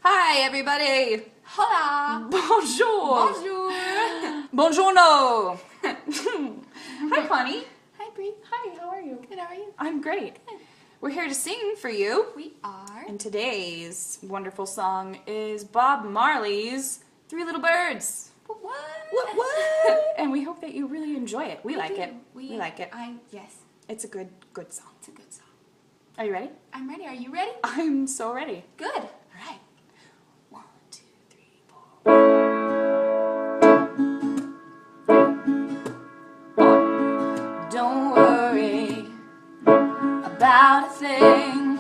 Hi, everybody. Hola. Bonjour. Bonjour. Buongiorno. Hi, Connie. Hi, Bri. Hi, how are you? Good, how are you? I'm great. Good. We're here to sing for you. We are. And today's wonderful song is Bob Marley's Three Little Birds. What? And we hope that you really enjoy it. We like do. it. We like it. Yes. It's a good song. It's a good song. Are you ready? I'm ready. Are you ready? I'm so ready. Good. All right. 1, 2, 3, 4. Don't worry about a thing,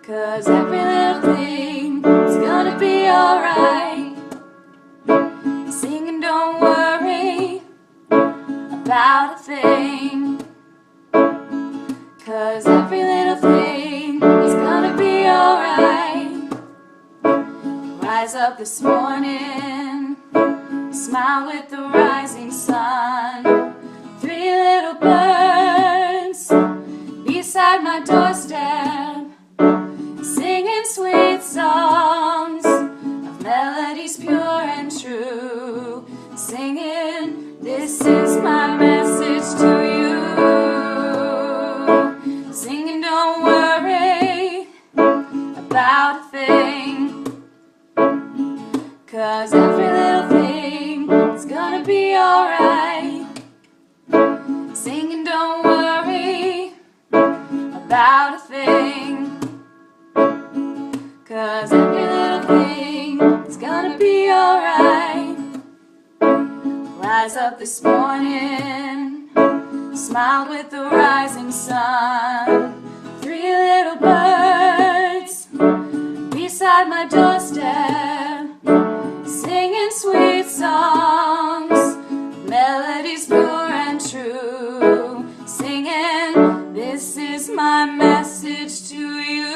'cause every little thing is gonna be alright. Singing, don't worry about a thing, 'cause every little thing is gonna be alright. Rise up this morning, smile with the rising sun. Three little birds beside my doorstep, singing sweet songs of melodies pure and true. Singing, this is my message to you. Singing, don't worry about a thing, 'cause every little thing is gonna be alright. Singing, don't worry about a thing, 'cause every little thing is gonna be alright. Rise up this morning, smiled with the rising sun. Three little birds beside my doorstep, singing sweet songs, melodies pure and true. Singing, this is my message to you.